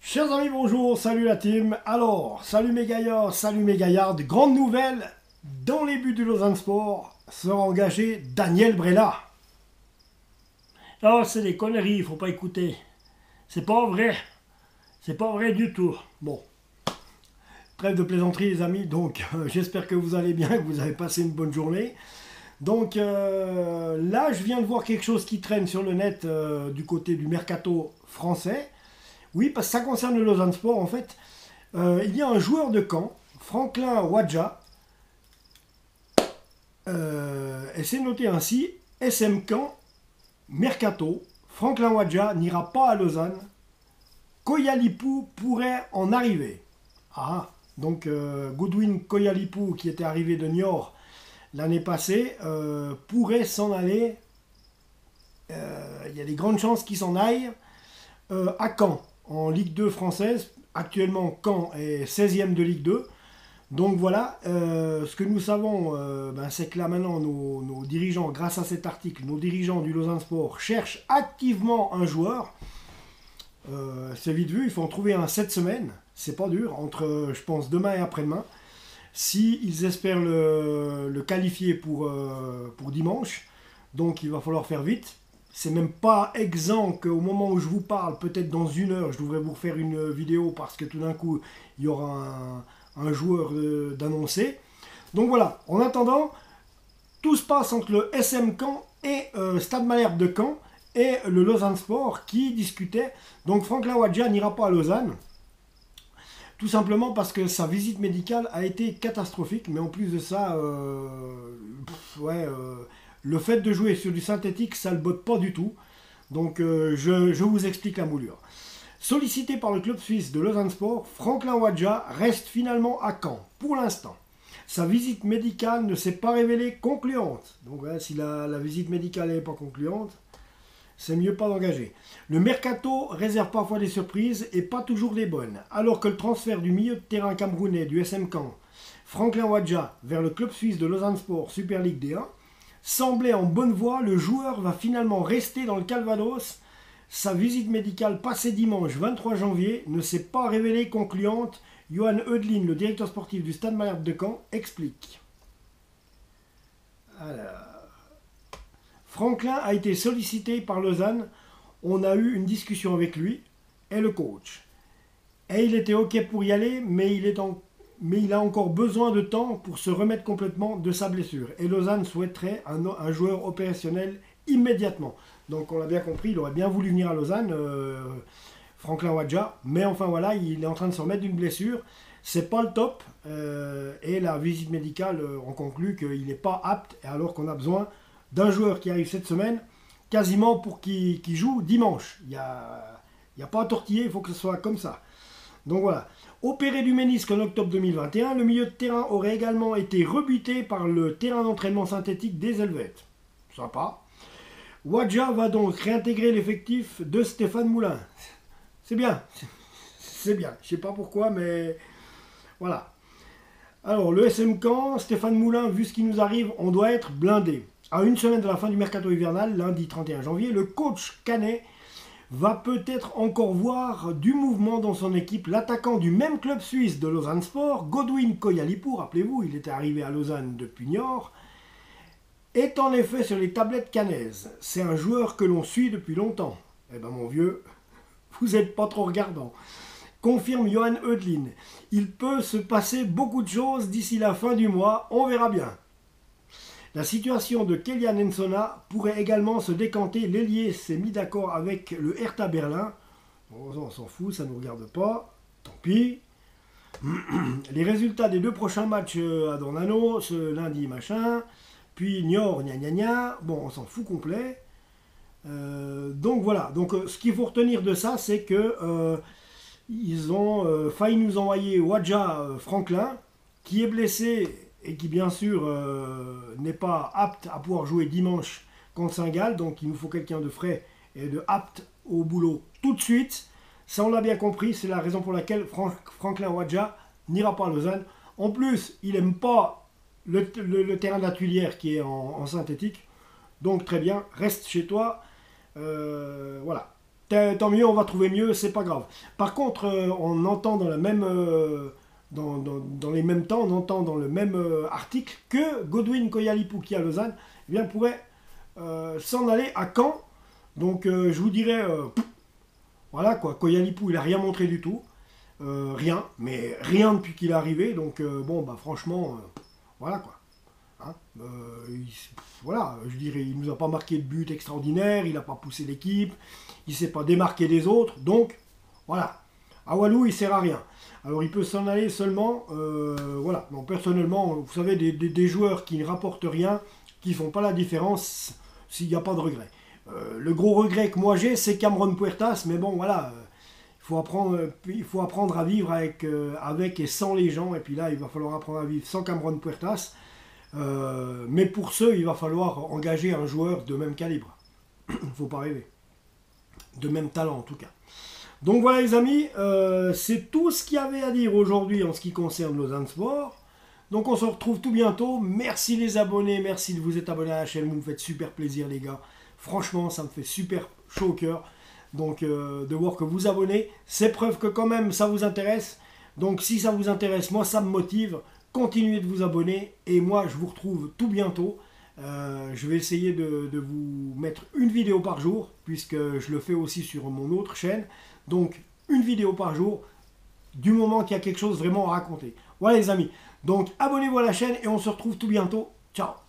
Chers amis, bonjour, salut la team. Alors, salut mes gaillards, salut mes gaillardes. Grande nouvelle, dans les buts du Lausanne Sport sera engagé Daniel Brella. Oh, c'est des conneries, il faut pas écouter. C'est pas vrai. C'est pas vrai du tout. Bon, trêve de plaisanterie les amis, donc j'espère que vous allez bien, que vous avez passé une bonne journée. Donc là, je viens de voir quelque chose qui traîne sur le net du côté du mercato français. Oui, parce que ça concerne le Lausanne Sport en fait. Il y a un joueur de Caen, Franklin Wadja, et c'est noté ainsi, SM Caen, Mercato, Franklin Wadja n'ira pas à Lausanne, Koyalipou pourrait en arriver. Ah, donc Goodwin Koyalipou, qui était arrivé de Niort l'année passée, pourrait s'en aller. Il y a des grandes chances qu'il s'en aille à Caen, en Ligue 2 française. Actuellement, Caen est 16e de Ligue 2. Donc voilà, ce que nous savons, c'est que là maintenant, nos dirigeants, grâce à cet article, nos dirigeants du Lausanne Sport cherchent activement un joueur. C'est vite vu, il faut en trouver un cette semaine. C'est pas dur, entre, je pense, demain et après-demain. S'ils espèrent le qualifier pour dimanche, donc il va falloir faire vite. C'est même pas exempt qu'au moment où je vous parle, peut-être dans une heure, je devrais vous faire une vidéo parce que tout d'un coup, il y aura un joueur d'annoncer. Donc voilà, en attendant, tout se passe entre le SM Caen et Stade Malherbe de Caen et le Lausanne Sport qui discutait. Donc Franklin Wadja n'ira pas à Lausanne. Tout simplement parce que sa visite médicale a été catastrophique. Mais en plus de ça, le fait de jouer sur du synthétique, ça ne le botte pas du tout. Donc je vous explique la moulure. Sollicité par le club suisse de Lausanne Sport, Franklin Wadja reste finalement à Caen, pour l'instant. Sa visite médicale ne s'est pas révélée concluante. Donc si la visite médicale n'est pas concluante, c'est mieux pas d'engager. Le mercato réserve parfois des surprises et pas toujours les bonnes. Alors que le transfert du milieu de terrain camerounais du SM Caen, Franklin Wadja, vers le club suisse de Lausanne Sport Super League D1, semblait en bonne voie, le joueur va finalement rester dans le Calvados. Sa visite médicale passée dimanche 23 janvier ne s'est pas révélée concluante. Johan Eudlin, le directeur sportif du Stade Malherbe de Caen, explique. Alors, Franklin a été sollicité par Lausanne. On a eu une discussion avec lui et le coach. Et il était OK pour y aller, mais il a encore besoin de temps pour se remettre complètement de sa blessure. Et Lausanne souhaiterait un joueur opérationnel immédiatement. Donc on l'a bien compris, il aurait bien voulu venir à Lausanne, Franklin Wadja. Mais enfin voilà, il est en train de se remettre d'une blessure. C'est pas le top. Et la visite médicale, on conclut qu'il n'est pas apte, alors qu'on a besoin d'un joueur qui arrive cette semaine, quasiment pour qu'il joue dimanche. Il n'y a pas à tortiller, il faut que ce soit comme ça. Donc voilà. Opéré du ménisque en octobre 2021, le milieu de terrain aurait également été rebuté par le terrain d'entraînement synthétique des Helvètes. Sympa. Wadja va donc réintégrer l'effectif de Stéphane Moulin. C'est bien. C'est bien. Je ne sais pas pourquoi, mais voilà. Alors, le SM Caen, Stéphane Moulin, vu ce qui nous arrive, on doit être blindé. À une semaine de la fin du mercato hivernal, lundi 31 janvier, le coach canet va peut-être encore voir du mouvement dans son équipe. L'attaquant du même club suisse de Lausanne Sport, Goodwin Koyalipou, rappelez-vous, il était arrivé à Lausanne depuis Niort, est en effet sur les tablettes canaises. C'est un joueur que l'on suit depuis longtemps. Eh ben mon vieux, vous n'êtes pas trop regardant. Confirme Johan Eudlin. Il peut se passer beaucoup de choses d'ici la fin du mois, on verra bien. La situation de Kylian Ensona pourrait également se décanter. L'ailier s'est mis d'accord avec le Hertha Berlin. Bon, on s'en fout, ça ne nous regarde pas. Tant pis. Les résultats des 2 prochains matchs à Dornano, ce lundi machin. Puis Niort, gna gna gna. Bon, on s'en fout complet. Donc voilà. Donc ce qu'il faut retenir de ça, c'est que ils ont failli nous envoyer Wadja Franklin, qui est blessé et qui bien sûr n'est pas apte à pouvoir jouer dimanche contre Saint-Gall. Donc il nous faut quelqu'un de frais et de apte au boulot tout de suite. Ça on l'a bien compris, c'est la raison pour laquelle Franklin Wadja n'ira pas à Lausanne. En plus, il n'aime pas le terrain de la Tuilière qui est en synthétique. Donc très bien, reste chez toi. Voilà. tant mieux, on va trouver mieux, c'est pas grave. Par contre, on entend dans la même, dans les mêmes temps, on entend dans le même article que Godwin Koyalipou qui est à Lausanne, eh bien, pourrait s'en aller à Caen. Donc je vous dirais, voilà quoi, Koyalipou il a rien montré du tout. Rien, mais rien depuis qu'il est arrivé, donc bon, bah franchement, voilà quoi. Hein, voilà, je dirais, il nous a pas marqué de but extraordinaire, il n'a pas poussé l'équipe, il s'est pas démarqué des autres, donc voilà. À Walou, il sert à rien. Alors il peut s'en aller seulement, voilà. Donc personnellement, vous savez, des joueurs qui ne rapportent rien, qui font pas la différence, s'il n'y a pas de regret. Le gros regret que moi j'ai, c'est Cameron Puertas, mais bon, voilà. Il faut apprendre à vivre avec et sans les gens. Et puis là, il va falloir apprendre à vivre sans Cameron Puertas. Mais pour ce, il va falloir engager un joueur de même calibre. Il ne faut pas rêver. De même talent, en tout cas. Donc voilà, les amis. C'est tout ce qu'il y avait à dire aujourd'hui en ce qui concerne Lausanne Sport. Donc on se retrouve tout bientôt. Merci les abonnés. Merci de vous être abonnés à la chaîne. Vous me faites super plaisir, les gars. Franchement, ça me fait super chaud au cœur. Donc de voir que vous abonnez, c'est preuve que quand même ça vous intéresse. Donc si ça vous intéresse, moi ça me motive. Continuez de vous abonner et moi je vous retrouve tout bientôt. Je vais essayer de vous mettre une vidéo par jour puisque je le fais aussi sur mon autre chaîne. Donc une vidéo par jour du moment qu'il y a quelque chose vraiment à raconter. Voilà les amis. Donc abonnez-vous à la chaîne et on se retrouve tout bientôt. Ciao.